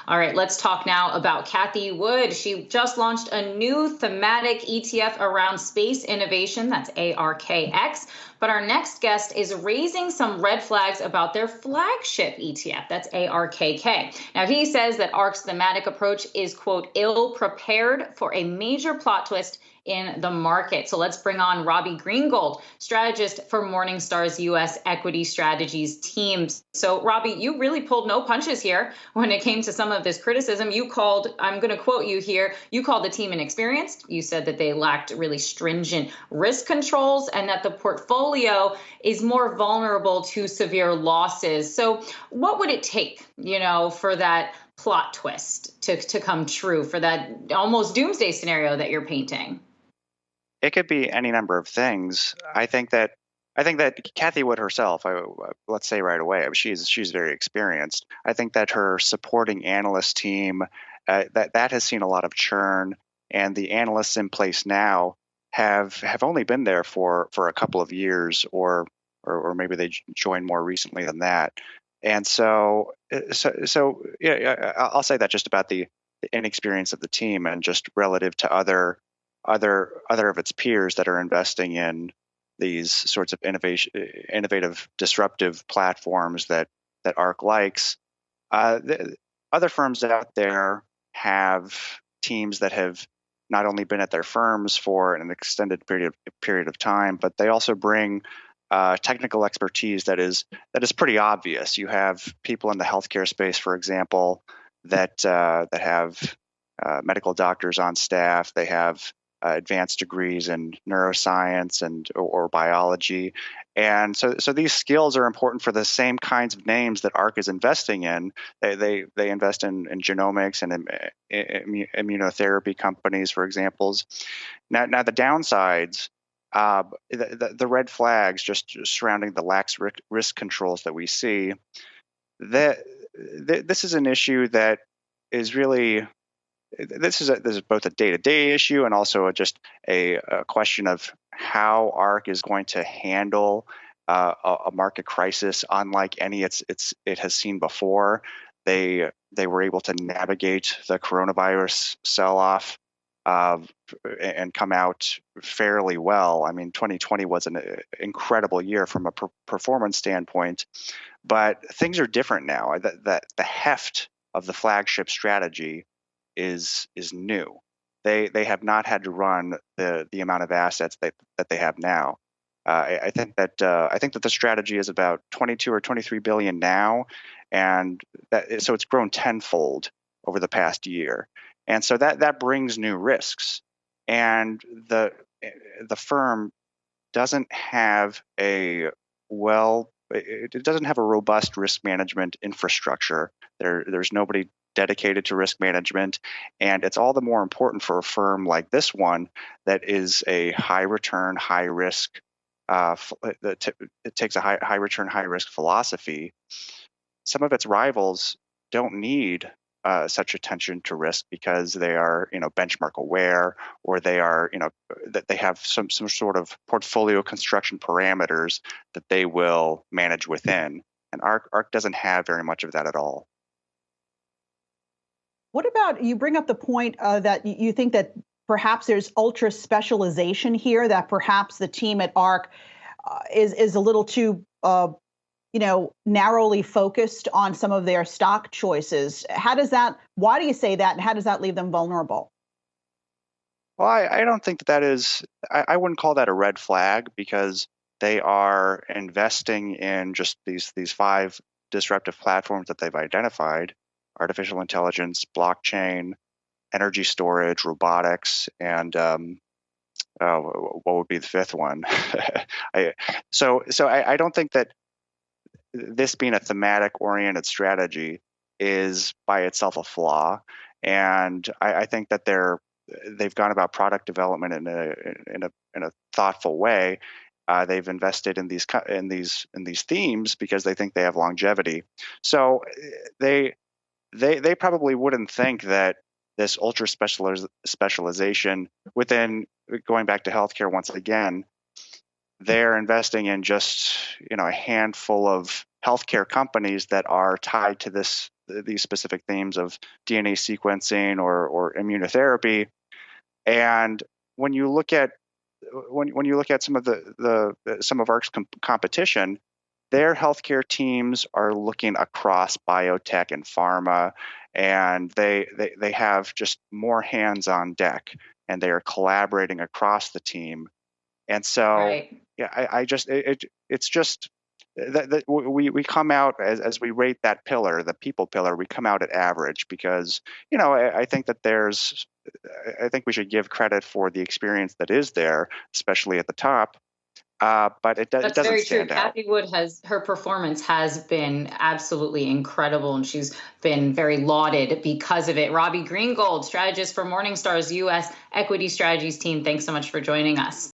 All right, let's talk now about Cathie Wood. She just launched a new thematic ETF around space innovation. That's ARKX. But our next guest is raising some red flags about their flagship ETF. That's ARKK. Now, he says that ARK's thematic approach is, quote, ill prepared for a major plot twist in the market. So let's bring on Robby Greengold, strategist for Morningstar's U.S. equity strategies team. So, Robby, you really pulled no punches here when it came to some of this criticism. You called, I'm going to quote you here, you called the team inexperienced. You said that they lacked really stringent risk controls and that the portfolio is more vulnerable to severe losses. So what would it take, for that plot twist to come true, for that almost doomsday scenario that you're painting? It could be any number of things. I think that Cathie Wood herself, let's say right away, she's very experienced. I think that her supporting analyst team that has seen a lot of churn, and the analysts in place now have only been there for a couple of years, or maybe they joined more recently than that. And so yeah, I'll say that just about the inexperience of the team, and just relative to other of its peers that are investing in these sorts of innovative, disruptive platforms that ARK likes. The other firms out there have teams that have not only been at their firms for an extended period of time, but they also bring technical expertise that is pretty obvious. You have people in the healthcare space, for example, that have medical doctors on staff. They have advanced degrees in neuroscience or biology, and so these skills are important for the same kinds of names that ARK is investing in. They invest in genomics and immunotherapy companies, for examples. Now the downsides, the red flags just surrounding the lax risk controls that we see. This is an issue that is really. This is both a day-to-day issue and also just a question of how ARK is going to handle a market crisis unlike any it has seen before. They were able to navigate the coronavirus sell-off and come out fairly well. I mean, 2020 was an incredible year from a performance standpoint, but things are different now. The heft of the flagship strategy is new. They have not had to run the amount of assets that they have now. I think that the strategy is about 22 or 23 billion now, and so it's grown tenfold over the past year, and so that brings new risks, and the firm doesn't have it doesn't have a robust risk management infrastructure. There's nobody dedicated to risk management, and it's all the more important for a firm like this one that is a high return, high risk. It takes a high return, high risk philosophy. Some of its rivals don't need such attention to risk because they are, benchmark aware, or they are, that they have some sort of portfolio construction parameters that they will manage within. And ARK doesn't have very much of that at all. What about, you bring up the point that you think that perhaps there's ultra specialization here, that perhaps the team at ARK is a little too, narrowly focused on some of their stock choices. Why do you say that, and how does that leave them vulnerable? Well, I don't think that is, I wouldn't call that a red flag, because they are investing in just these 5 disruptive platforms that they've identified: artificial intelligence, blockchain, energy storage, robotics, and what would be the 5th one? So I don't think that this being a thematic-oriented strategy is by itself a flaw, and I think that they've gone about product development in a thoughtful way. They've invested in these themes because they think they have longevity. So they probably wouldn't think that this ultra specialization within, going back to healthcare once again, they're investing in just a handful of healthcare companies that are tied to these specific themes of DNA sequencing or immunotherapy. And when you look at some of some of ARK's competition, their healthcare teams are looking across biotech and pharma, and they have just more hands on deck, and they are collaborating across the team. And so, right. It's just that we come out as we rate that pillar, the people pillar, we come out at average because I think that I think we should give credit for the experience that is there, especially at the top. But it doesn't very true. stand out. Cathie Wood her performance has been absolutely incredible, and she's been very lauded because of it. Robby Greengold, strategist for Morningstar's U.S. Equity Strategies team, thanks so much for joining us.